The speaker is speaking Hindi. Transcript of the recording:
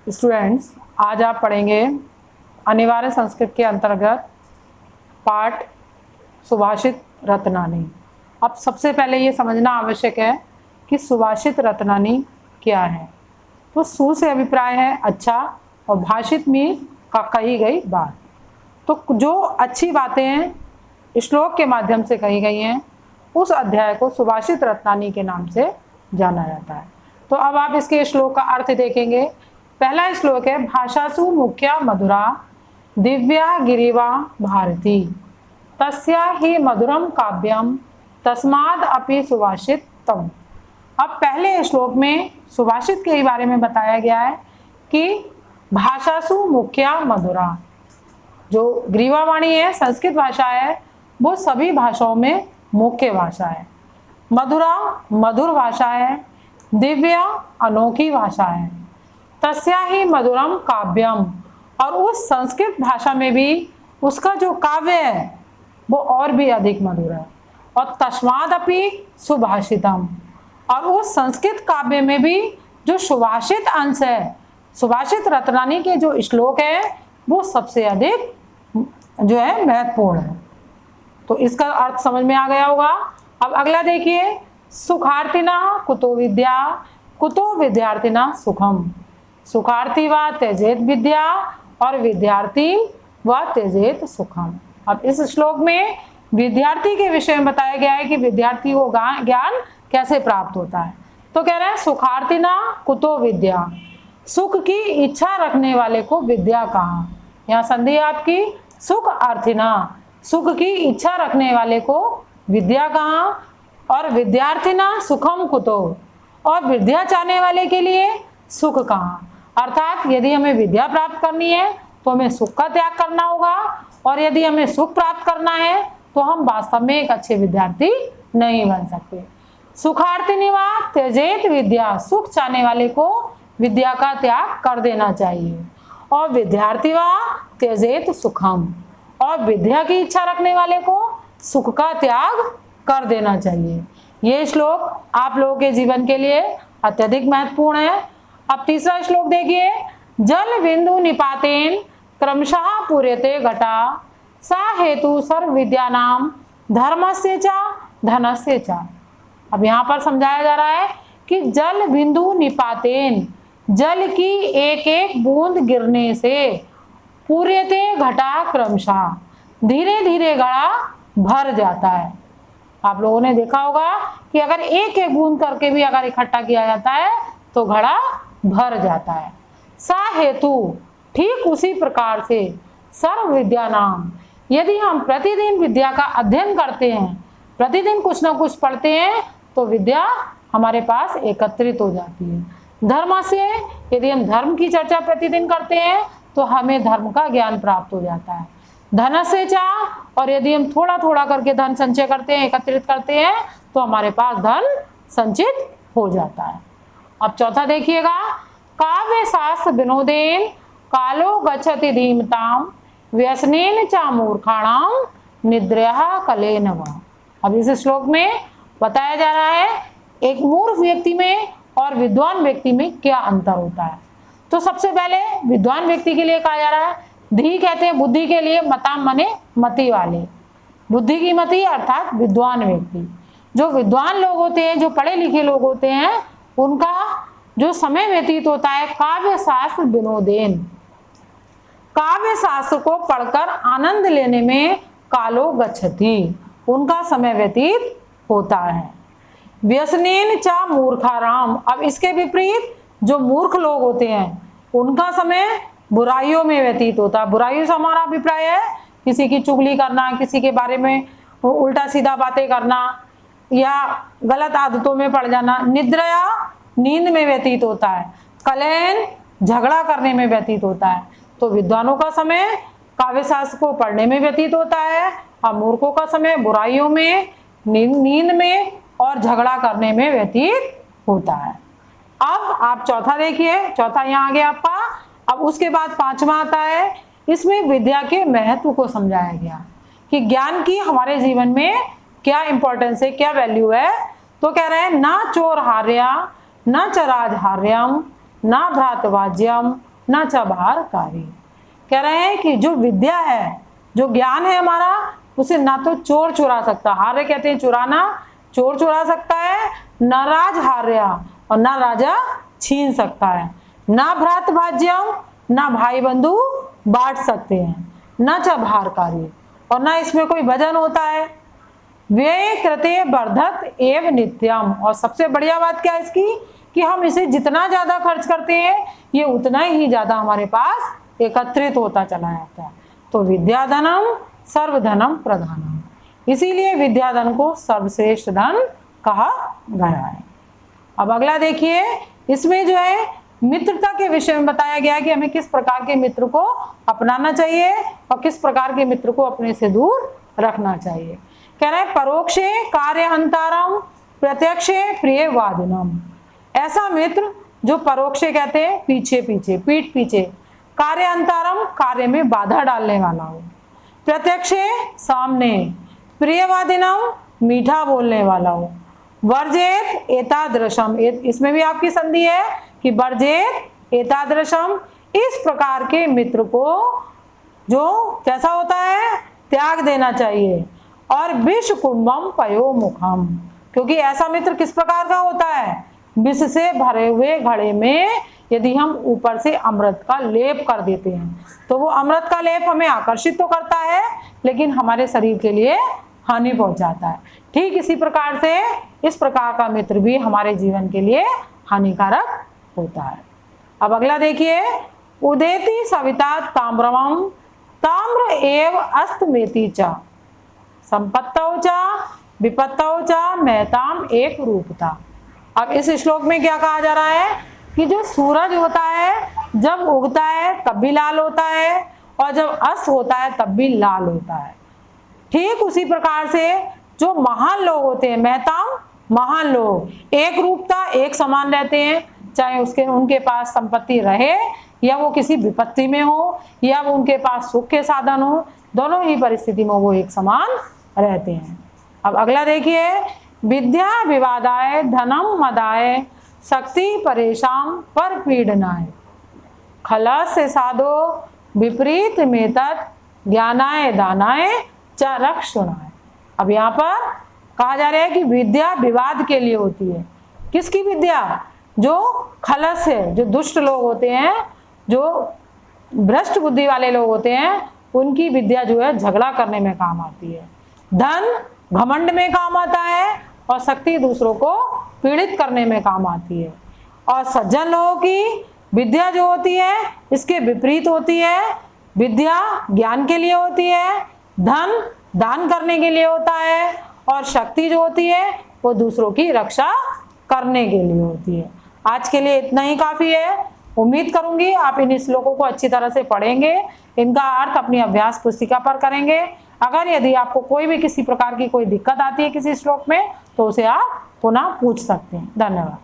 स्टूडेंट्स, आज आप पढ़ेंगे अनिवार्य संस्कृत के अंतर्गत पाठ सुभाषित रत्नानी। अब सबसे पहले ये समझना आवश्यक है कि सुभाषित रत्नानी क्या है। तो सु से अभिप्राय है अच्छा और भाषित मीन का कही गई बात। तो जो अच्छी बातें हैं श्लोक के माध्यम से कही गई हैं उस अध्याय को सुभाषित रत्नानी के नाम से जाना जाता है। तो अब आप इसके श्लोक का अर्थ देखेंगे। पहला श्लोक है, भाषासु मुख्या मधुरा दिव्या गिरिवा भारती तस्या ही मधुरम काव्यम तस्माद अपि सुभाषित तम। अब पहले श्लोक में सुभाषित के बारे में बताया गया है कि भाषासु मुख्या मधुरा, जो ग्रीवावाणी है संस्कृत भाषा है, वो सभी भाषाओं में मुख्य भाषा है। मधुरा मधुर भाषा है, दिव्या अनोखी भाषा है, तस्या ही मधुरम काव्यम, और उस संस्कृत भाषा में भी उसका जो काव्य है वो और भी अधिक मधुर है। और तस्मादपि सुभाषितम, और उस संस्कृत काव्य में भी जो सुभाषित अंश है, सुभाषित रत्नानी के जो श्लोक है वो सबसे अधिक जो है महत्वपूर्ण है। तो इसका अर्थ समझ में आ गया होगा। अब अगला देखिए, सुखार्थिना कुतो विद्या कुतो विद्यार्थिना सुखम। सुखार्थी व त्यजेत विद्या और विद्यार्थी व त्यजेत सुखम। अब इस श्लोक में विद्यार्थी के विषय में बताया गया है कि विद्यार्थी को ज्ञान कैसे प्राप्त होता है। तो कह रहे हैं सुखार्थिना कुतो विद्या, सुख की इच्छा रखने वाले को विद्या कहाँ। यहाँ संधि है आपकी सुख अर्थिना, सुख की इच्छा रखने वाले को विद्या कहाँ, और विद्यार्थिना सुखम कुतो, और विद्या चाहने वाले के लिए सुख कहाँ। अर्थात यदि हमें विद्या प्राप्त करनी है तो हमें सुख का त्याग करना होगा, और यदि हमें सुख प्राप्त करना है तो हम वास्तव में एक अच्छे विद्यार्थी नहीं बन सकते। सुखार्थिनी वा त्यजेत विद्या, सुख चाहने वाले को विद्या का त्याग कर देना चाहिए। और विद्यार्थी वा त्यजेत सुखम, और विद्या की इच्छा रखने वाले को सुख का त्याग कर देना चाहिए। ये श्लोक आप लोगों के जीवन के लिए अत्यधिक महत्वपूर्ण है। अब तीसरा श्लोक देखिए, जल बिंदु निपातेन क्रमशः पूर्यते घटा सा हेतु सर्व विद्यानाम धर्मस्य च धनस्य च। अब यहाँ पर समझाया जा रहा है कि जल बिंदु निपातेन, जल की एक एक बूंद गिरने से पूर्यते घटा क्रमशः, धीरे धीरे घड़ा भर जाता है। आप लोगों ने देखा होगा कि अगर एक एक बूंद करके भी अगर इकट्ठा किया जाता है तो घड़ा भर जाता है। सा हेतु, ठीक उसी प्रकार से सर्व विद्या नाम, यदि हम प्रतिदिन विद्या का अध्ययन करते हैं, प्रतिदिन कुछ ना कुछ पढ़ते हैं तो विद्या हमारे पास एकत्रित हो जाती है। धर्म से, यदि हम धर्म की चर्चा प्रतिदिन करते हैं तो हमें धर्म का ज्ञान प्राप्त हो जाता है। धन से चा, और यदि हम थोड़ा थोड़ा करके धन संचय करते हैं, एकत्रित करते हैं तो हमारे पास धन संचित हो जाता है। अब चौथा देखिएगा, काव्य शास्त्र विनोदेन कालो गच्छति धीमताम व्यसनेन च मूर्खाणाम निद्रया कलेन वा। अब इस श्लोक में बताया जा रहा है एक मूर्ख व्यक्ति में और विद्वान व्यक्ति में क्या अंतर होता है। तो सबसे पहले विद्वान व्यक्ति के लिए कहा जा रहा है, धी कहते हैं बुद्धि के लिए, मता मने मति वाले, बुद्धि की मति अर्थात विद्वान व्यक्ति। जो विद्वान लोग होते हैं, जो पढ़े लिखे लोग होते हैं, उनका जो समय व्यतीत होता है काव्य शास्त्र विनोदेन, काव्य शास्त्र को पढ़कर आनंद लेने में कालो गच्छति, उनका समय व्यतीत होता है। व्यसनेन च मूर्खाराम, अब इसके विपरीत जो मूर्ख लोग होते हैं उनका समय बुराइयों में व्यतीत होता है। बुराइयों से हमारा अभिप्राय है किसी की चुगली करना, किसी के बारे में उल्टा सीधा बातें करना या गलत आदतों में पड़ जाना। निद्रया, नींद में व्यतीत होता है। कलह, झगड़ा करने में व्यतीत होता है। तो विद्वानों का समय काव्य शास्त्र को पढ़ने में व्यतीत होता है, और मूर्खों का समय बुराइयों में, नींद में और झगड़ा करने में व्यतीत होता है। अब आप चौथा देखिए, चौथा यहाँ आ गया आपका। अब उसके बाद पांचवा आता है, इसमें विद्या के महत्व को समझाया गया कि ज्ञान की हमारे जीवन में क्या इंपॉर्टेंस है, क्या वैल्यू है। तो कह रहे हैं, ना चोर हार्या न च राजहार्यम न भ्रातवाज्यम न च भारकारी। कह रहे हैं कि जो विद्या है, जो ज्ञान है हमारा, उसे ना तो चोर चुरा सकता, हार्य कहते हैं चुराना, चोर चुरा सकता है, न राज हार्या और न राजा छीन सकता है, ना भ्रात भाज्यम, ना भाई बंधु बांट सकते हैं, न च भारकारी, और ना इसमें कोई भजन होता है। वे कृते वर्धत एव नित्यम, और सबसे बढ़िया बात क्या है इसकी कि हम इसे जितना ज्यादा खर्च करते हैं ये उतना ही ज्यादा हमारे पास एकत्रित होता चला जाता है। तो विद्याधनम सर्वधनम प्रधानम, इसीलिए विद्याधन को सर्वश्रेष्ठ धन कहा गया है। अब अगला देखिए, इसमें जो है मित्रता के विषय में बताया गया है कि हमें किस प्रकार के मित्र को अपनाना चाहिए और किस प्रकार के मित्र को अपने से दूर रखना चाहिए। कह रहे हैं परोक्षे कार्य अंतरम प्रत्यक्षे प्रिय वादिनम, ऐसा मित्र जो परोक्षे कहते हैं पीछे पीछे, पीठ पीछे, कार्य अंतरम कार्य में बाधा डालने वाला हो, प्रत्यक्षे सामने, प्रियवादिनम मीठा बोलने वाला हो, वर्जेत एतादृशम, इसमें भी आपकी संधि है कि वर्जेत एतादृशम, इस प्रकार के मित्र को जो कैसा होता है त्याग देना चाहिए। और विष कुंभम पयो मुखम, क्योंकि ऐसा मित्र किस प्रकार का होता है, विष से भरे हुए घड़े में यदि हम ऊपर से अमृत का लेप कर देते हैं तो वो अमृत का लेप हमें आकर्षित तो करता है लेकिन हमारे शरीर के लिए हानि पहुंचाता है। ठीक इसी प्रकार से इस प्रकार का मित्र भी हमारे जीवन के लिए हानिकारक होता है। अब अगला देखिए, उदेति सविता ताम्रमं ताम्र एव अस्तमेति च संपत्तौ च विपत्तौ च महताम एक रूपता। अब इस श्लोक में क्या कहा जा रहा है कि जो सूरज होता है जब उगता है तब भी लाल होता है और जब अस्त होता है तब भी लाल होता है। ठीक उसी प्रकार से जो महान लोग होते हैं, महताम महान लोग, एक रूपता एक समान रहते हैं, चाहे उनके पास संपत्ति रहे या वो किसी विपत्ति में हो या वो उनके पास सुख के साधन हो, दोनों ही परिस्थिति में वो एक समान रहते हैं। अब अगला देखिए, विद्या विवादाय धनम मदाय शक्ति परेशान पर पीड़नाय खलस से साधो विपरीत में तत् ज्ञानाय दानाय च रक्षणाय। अब यहाँ पर कहा जा रहा है कि विद्या विवाद के लिए होती है। किसकी विद्या? जो खलस है, जो दुष्ट लोग होते हैं, जो भ्रष्ट बुद्धि वाले लोग होते हैं, उनकी विद्या जो है झगड़ा करने में काम आती है, धन घमंड में काम आता है और शक्ति दूसरों को पीड़ित करने में काम आती है। और सज्जन लोगों की विद्या जो होती है इसके विपरीत होती है। विद्या ज्ञान के लिए होती है, धन दान करने के लिए होता है और शक्ति जो होती है वो दूसरों की रक्षा करने के लिए होती है। आज के लिए इतना ही काफ़ी है। उम्मीद करूंगी आप इन श्लोकों को अच्छी तरह से पढ़ेंगे, इनका अर्थ अपनी अभ्यास पुस्तिका पर करेंगे। अगर यदि आपको कोई भी किसी प्रकार की कोई दिक्कत आती है किसी श्लोक में तो उसे आप पुनः पूछ सकते हैं। धन्यवाद।